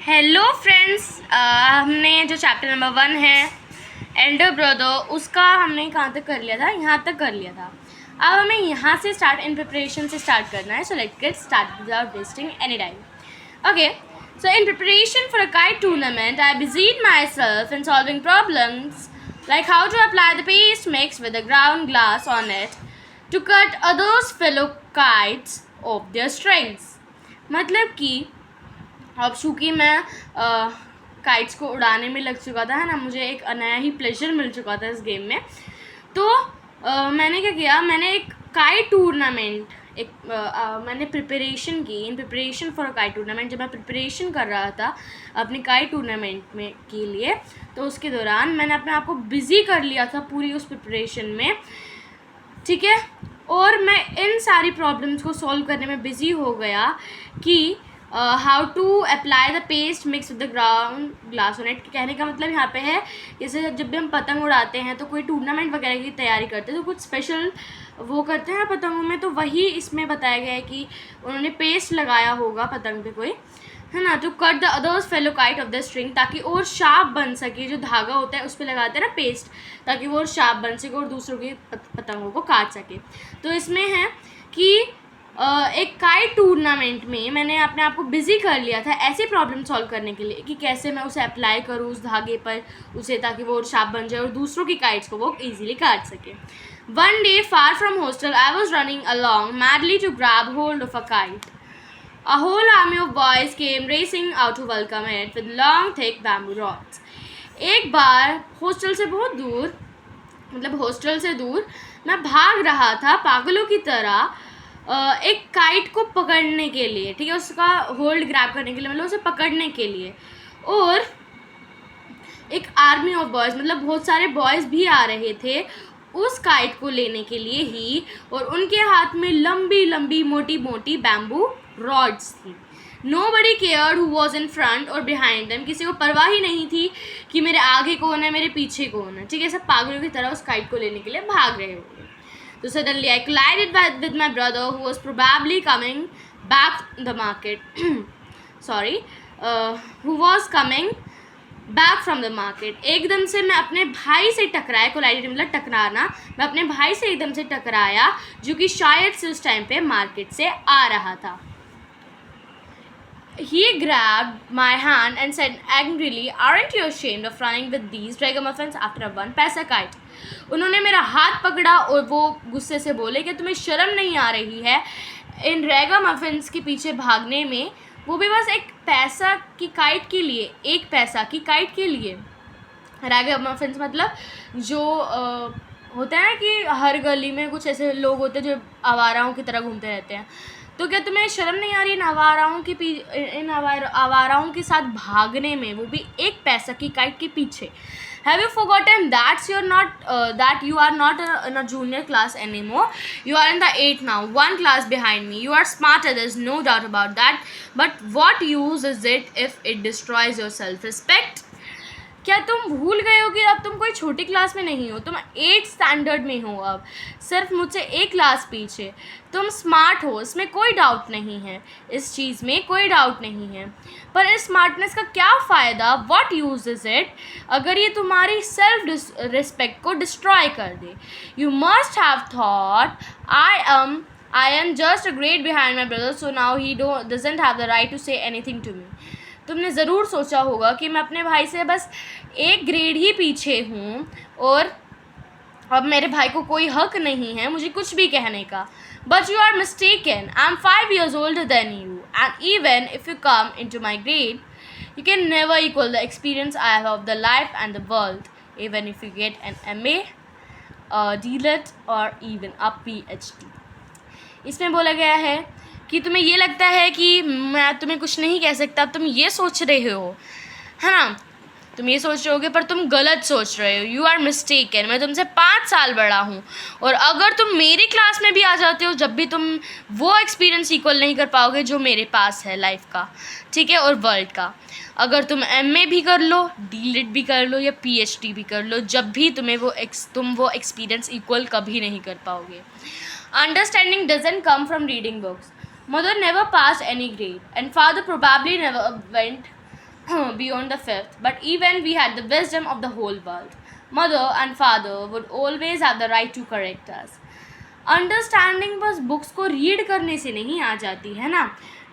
Hello friends, हमने जो chapter number 1 है एल्डर ब्रदर, उसका हमने कहाँ तक कर लिया था? यहाँ तक कर लिया था। अब हमें यहाँ से स्टार्ट इन प्रिपरेशन से स्टार्ट करना है। So let's get start without wasting any time. Okay, so in preparation for a kite tournament, I busied myself in solving problems like how to apply the paste mix with the ground glass on it to cut others fellow kites off their strings। मतलब कि अब चूँकि मैं kites को उड़ाने में लग चुका था, है ना, मुझे एक नया ही प्लेजर मिल चुका था इस गेम में। तो मैंने क्या किया, मैंने एक काइट टूर्नामेंट मैंने प्रिपरेशन की in preparation for a kite tournament. जब मैं प्रिपरेशन कर रहा था अपनी काइट टूर्नामेंट में के लिए, तो उसके दौरान मैंने अपने आप को बिज़ी कर लिया था पूरी उस प्रिपरेशन में, ठीक है। और मैं इन सारी प्रॉब्लम्स को सॉल्व करने में बिज़ी हो गया कि how to apply the paste mix with the ground glass on it. कहने का मतलब यहाँ पे है, जैसे जब भी हम पतंग उड़ाते हैं तो कोई टूर्नामेंट वगैरह की तैयारी करते हैं तो कुछ स्पेशल वो करते हैं पतंगों में, तो वही इसमें बताया गया है कि उन्होंने पेस्ट लगाया होगा पतंग पे कोई, है ना, to cut the others fellow kite off the string, ताकि और शार्प बन सके। जो धागा होता है उस पर लगाते हैं ना पेस्ट, ताकि वो और शार्प बन सके और दूसरों की पतंगों को काट सके। तो इसमें है कि एक काइट टूर्नामेंट में मैंने अपने आप को बिज़ी कर लिया था ऐसी प्रॉब्लम सॉल्व करने के लिए कि कैसे मैं उसे अप्लाई करूँ उस धागे पर उसे, ताकि वो शार्प बन जाए और दूसरों की काइट्स को वो ईजिली काट सके। One day far from hostel I was running along madly to grab hold of a kite. A whole army of boys came racing out to welcome it with long thick bamboo rods। एक बार hostel से बहुत दूर, मतलब hostel से दूर मैं भाग रहा था पागलों की तरह एक काइट को पकड़ने के लिए, ठीक है, उसका होल्ड ग्रैब करने के लिए, मतलब उसे पकड़ने के लिए। और एक आर्मी ऑफ बॉयज़, मतलब बहुत सारे बॉयज़ भी आ रहे थे उस काइट को लेने के लिए ही, और उनके हाथ में लंबी लंबी मोटी मोटी बैम्बू रॉड्स थी। Nobody cared who was in front or behind them। किसी को परवाह ही नहीं थी कि मेरे आगे कौन है मेरे पीछे कौन है, ठीक है। सब पागलों की तरह उस काइट को लेने के लिए भाग रहे होंगे। So suddenly I collided with my brother who was probably coming back the market who was coming back from the market। एकदम से मैं अपने भाई से टकराया, कोलाइडेड मतलब टकराना, मैं अपने भाई से एकदम से टकराया जो कि शायद से उस टाइम पे मार्केट से आ रहा था। He grabbed my hand and said angrily, "Aren't you ashamed of running with these ragamuffins after a one paisa kite?" उन्होंने मेरा हाथ पकड़ा और वो गुस्से से बोले कि तुम्हें शर्म नहीं आ रही है इन रैगामफिन्स के पीछे भागने में, वो भी बस एक पैसा की काइट के लिए, एक पैसा की काइट के लिए। रैगामफिन्स मतलब जो होता है कि हर गली में कुछ ऐसे लोग होते हैं जो आवाराओं की तरह घूमते रहते हैं। तो क्या तुम्हें शर्म नहीं आ रही इन आवाराओं के साथ भागने में, वो भी एक पैसा की काइट के पीछे? Have you forgotten that you are not in a junior class anymore? You are in the 8th now, one class behind me. You are smarter, there's no doubt about that. But what use is it if it destroys your self-respect? क्या तुम भूल गए हो कि अब तुम कोई छोटी क्लास में नहीं हो, तुम 8th स्टैंडर्ड में हो, अब सिर्फ मुझसे एक क्लास पीछे। तुम स्मार्ट हो, इसमें कोई डाउट नहीं है, इस चीज़ में कोई डाउट नहीं है, पर इस स्मार्टनेस का क्या फ़ायदा? व्हाट यूज़ इज़ इट अगर ये तुम्हारी सेल्फ रिस्पेक्ट को डिस्ट्रॉय कर दे? You must have thought I am just a grade behind my brother, so now he doesn't have the right to say anything to me. तुमने ज़रूर सोचा होगा कि मैं अपने भाई से बस एक ग्रेड ही पीछे हूँ और अब मेरे भाई को कोई हक नहीं है मुझे कुछ भी कहने का। But you are mistaken, I am 5 years older than you, and even if you come into my grade, you can never equal the experience I have of the life and the world, even if you get an MA, a DLED or even a PhD। इसमें बोला गया है कि तुम्हें ये लगता है कि मैं तुम्हें कुछ नहीं कह सकता, तुम ये सोच रहे हो, है ना, तुम ये सोच रहे होगे, पर तुम गलत सोच रहे हो। यू आर मिस्टेकन, मैं तुमसे 5 साल बड़ा हूँ, और अगर तुम मेरी क्लास में भी आ जाते हो जब भी तुम वो एक्सपीरियंस इक्वल नहीं कर पाओगे जो मेरे पास है लाइफ का, ठीक है, और वर्ल्ड का। अगर तुम MA भी कर लो, DLED भी कर लो या PhD भी कर लो, जब भी तुम्हें तुम वो एक्सपीरियंस इक्वल कभी नहीं कर पाओगे। Understanding doesn't come from reading books. Mother never passed any grade, and father probably never went beyond the fifth, but even we had the wisdom of the whole world. Mother and father would always have the right to correct us. Understanding बस books को read करने से नहीं आ जाती है ना.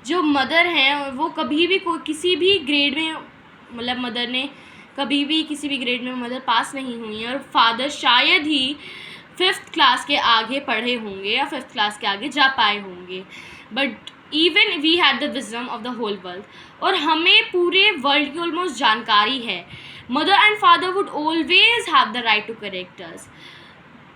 जो mother हैं वो कभी भी किसी भी ग्रेड में, मतलब मदर ने कभी भी किसी भी ग्रेड में मदर पास नहीं हुई है, और फादर शायद ही 5th क्लास के आगे पढ़े होंगे या 5th क्लास के आगे जा पाए होंगे. But even we had the wisdom of the whole world, और हमें पूरे वर्ल्ड की ऑलमोस्ट जानकारी है. Mother and father would always have the right to correct us.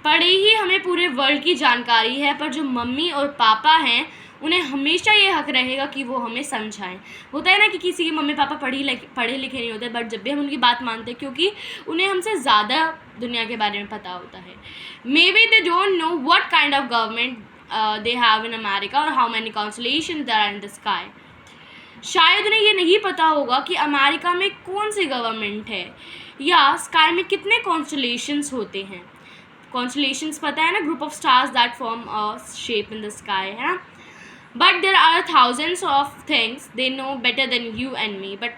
पढ़े ही हमें पूरे वर्ल्ड की जानकारी है, पर जो मम्मी और पापा हैं उन्हें हमेशा ये हक रहेगा कि वो हमें समझाएं. होता है ना कि किसी के मम्मी पापा पढ़े लिखे नहीं होते, बट जब भी हम उनकी बात मानते हैं क्योंकि उन्हें हमसे ज़्यादा दुनिया के बारे में पता होता है. Maybe they don't know what kind of government they have in America और how many constellations there are in the sky. शायद उन्हें ये नहीं पता होगा कि अमेरिका में कौन सी गवर्नमेंट है या स्काई में कितने कॉन्स्टलेशंस होते हैं. कॉन्स्टलेशंस पता है ना, group of stars that form a shape in the sky, है ना. But there are thousands of things they know better than you and me. But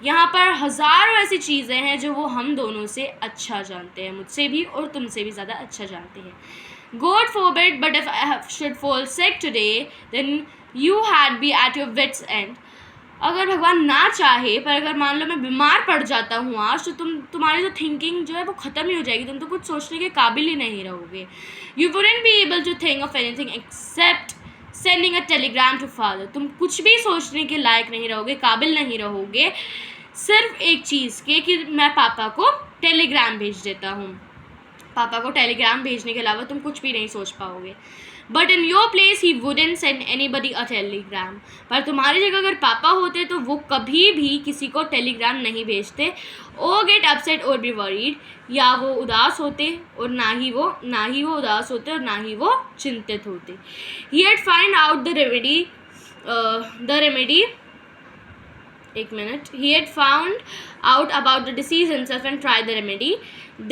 यहाँ पर हज़ारों ऐसी चीज़ें हैं जो वो हम दोनों से अच्छा जानते हैं, मुझसे भी और तुमसे भी ज़्यादा अच्छा जानते हैं. God forbid, but if I should fall sick today, then you had be at your wits end. अगर भगवान ना चाहे, पर अगर मान लो मैं बीमार पड़ जाता हूँ आज, तो तुम्हारी जो थिंकिंग जो है वो ख़त्म ही हो जाएगी. तुम तो कुछ सोचने के काबिल ही नहीं रहोगे. You wouldn't be able to think of anything except sending a telegram to father. तुम कुछ भी सोचने के लायक नहीं रहोगे, काबिल नहीं रहोगे, सिर्फ एक चीज़ के कि मैं पापा को टेलीग्राम भेज देता हूँ. पापा को टेलीग्राम भेजने के अलावा तुम कुछ भी नहीं सोच पाओगे. But in your place he wouldn't send anybody a Telegram. पर तुम्हारी जगह अगर पापा होते तो वो कभी भी किसी को टेलीग्राम नहीं भेजते, और गेट अपसेट और बी वरीड. या वो उदास होते और ना ही वो उदास होते और ना ही वो चिंतित होते. He had find out the remedy. एक minute. He had found out about the disease himself and tried the remedy.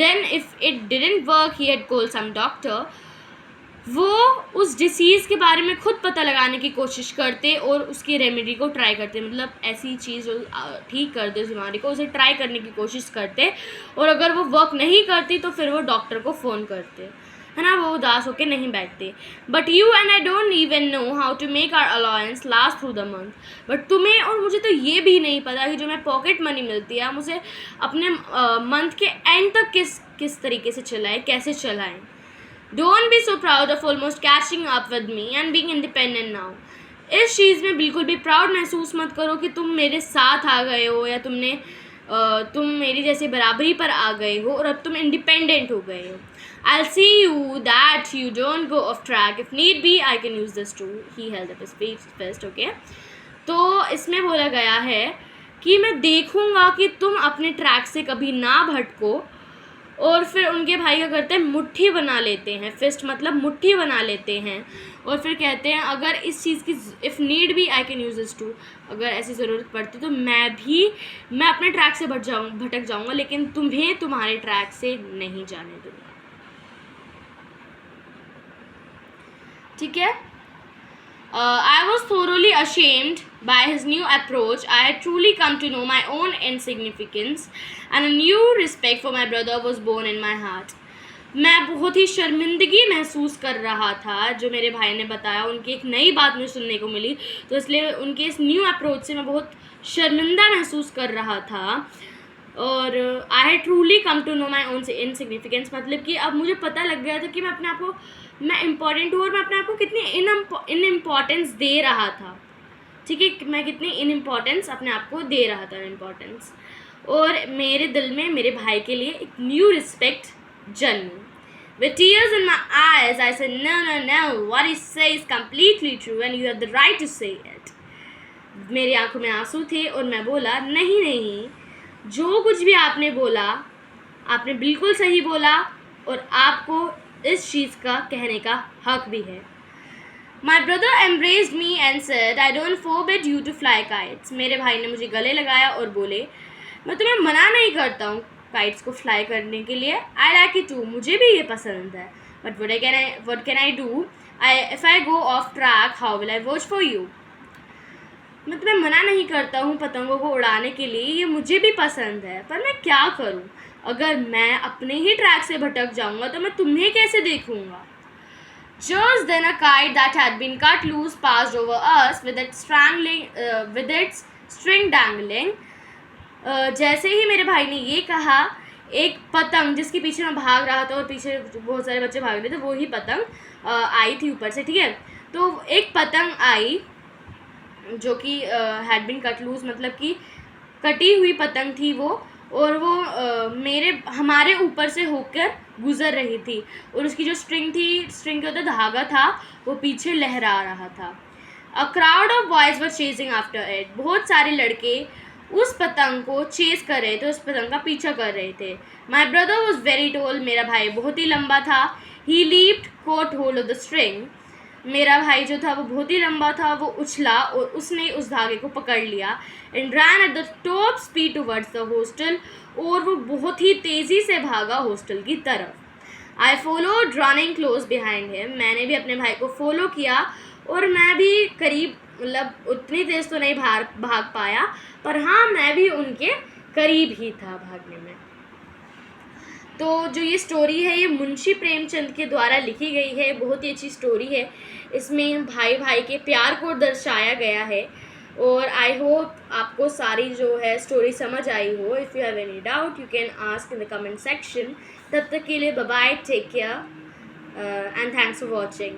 Then if it didn't work, he had called some doctor. वो उस डिसीज़ के बारे में खुद पता लगाने की कोशिश करते और उसकी रेमेडी को ट्राई करते. मतलब ऐसी चीज़ जो ठीक कर दे उस बीमारी को, उसे ट्राई करने की कोशिश करते, और अगर वो वर्क नहीं करती तो फिर वो डॉक्टर को फ़ोन करते, है ना. वो उदास होकर नहीं बैठते. But you and I don't even know how to make our allowance last through the month. But तुम्हें और मुझे तो ये भी नहीं पता कि जो मैं पॉकेट मनी मिलती है हम उसे अपने मंथ के एंड तक किस तरीके से चलाएं, कैसे चलाएं. Don't be so proud of almost catching up with me and being independent now. इस चीज़ में बिल्कुल भी प्राउड महसूस मत करो कि तुम मेरे साथ आ गए हो या तुम मेरी जैसे बराबरी पर आ गए हो और अब तुम इंडिपेंडेंट हो गए हो. I'll see you that you don't go off track. If need be, I can use this too. He held up his fist, okay? तो इसमें बोला गया है कि मैं देखूँगा कि तुम अपने ट्रैक से कभी ना भटको. और फिर उनके भाई क्या करते हैं, मुट्ठी बना लेते हैं. फिस्ट मतलब मुट्ठी बना लेते हैं, और फिर कहते हैं अगर इस चीज़ की if need be I can use this too. अगर ऐसी ज़रूरत पड़ती तो मैं अपने ट्रैक से भटक जाऊँगा, लेकिन तुम्हें तुम्हारे ट्रैक से नहीं जाने दूँगा. ठीक है. I was thoroughly ashamed by his new approach. I had truly come to know my own insignificance, and a new respect for my brother was born in my heart. मैं बहुत ही शर्मिंदगी महसूस कर रहा था. जो मेरे भाई ने बताया, उनकी एक नई बात मुझे सुनने को मिली, तो इसलिए उनके इस न्यू अप्रोच से मैं बहुत शर्मिंदा महसूस कर रहा था. और I had truly come to know my own insignificance. मतलब कि अब मुझे पता लग गया था कि मैं इम्पॉर्टेंट हूँ और मैं अपने आप को कितनी इन इम्पॉर्टेंस दे रहा था. ठीक है, मैं कितनी इन इम्पॉर्टेंस अपने आप को दे रहा था, इम्पॉर्टेंस. और मेरे दिल में मेरे भाई के लिए एक न्यू रिस्पेक्ट जन्मी. With tears in my eyes, I said, no, what you say is completely true and you have the right to say it. मेरी आंखों में आंसू थे और मैं बोला, नहीं, जो कुछ भी आपने बोला, आपने बिल्कुल सही बोला और आपको इस चीज़ का कहने का हक भी है. My brother embraced me and said, I don't forbid you to fly kites. मेरे भाई ने मुझे गले लगाया और बोले, मैं तुम्हें मना नहीं करता हूँ काइट्स को फ्लाई करने के लिए. I like it too. मुझे भी ये पसंद है. But what can I do? If I go off track, how will I vouch for you? मैं तुम्हें मना नहीं करता हूँ पतंगों को उड़ाने के लिए, ये मुझे भी पसंद है, पर मैं क्या करूँ? अगर मैं अपने ही ट्रैक से भटक जाऊँगा तो मैं तुम्हें कैसे देखूँगा? Just then a kite that had been cut loose passed over us with its string dangling. जैसे ही मेरे भाई ने ये कहा, एक पतंग जिसके पीछे मैं भाग रहा था और पीछे बहुत सारे बच्चे भाग रहे थे, वो ही पतंग आई थी ऊपर से, ठीक है। तो एक पतंग आई जो कि हैड बिन कट लूज, मतलब कि कटी हुई पतंग थी वो, और वो हमारे ऊपर से होकर गुजर रही थी, और उसकी जो स्ट्रिंग के उधर धागा था वो पीछे लहरा रहा था। A crowd of boys were chasing after it. बहुत सारे लड़के उस पतंग को चेस कर रहे थे, उस पतंग का पीछा कर रहे थे। My brother was very tall. मेरा भाई बहुत ही लंबा था। He leaped caught hold of the string. मेरा भाई जो था वो बहुत ही लंबा था, वो उछला और उसने उस धागे को पकड़ लिया। And ran at the top speed towards the hostel. और वो बहुत ही तेज़ी से भागा हॉस्टल की तरफ। I followed running close behind him. मैंने भी अपने भाई को फॉलो किया, और मैं भी करीब, मतलब उतनी तेज़ तो नहीं भाग पाया, पर हाँ मैं भी उनके करीब ही था भागने में। तो जो ये स्टोरी है ये मुंशी प्रेमचंद के द्वारा लिखी गई है। बहुत ही अच्छी स्टोरी है। इसमें भाई भाई के प्यार को दर्शाया गया है, और आई होप आपको सारी जो है स्टोरी समझ आई हो। If you have any doubt you can ask in the comment section. तब तक के लिए bye bye, take care and thanks for watching.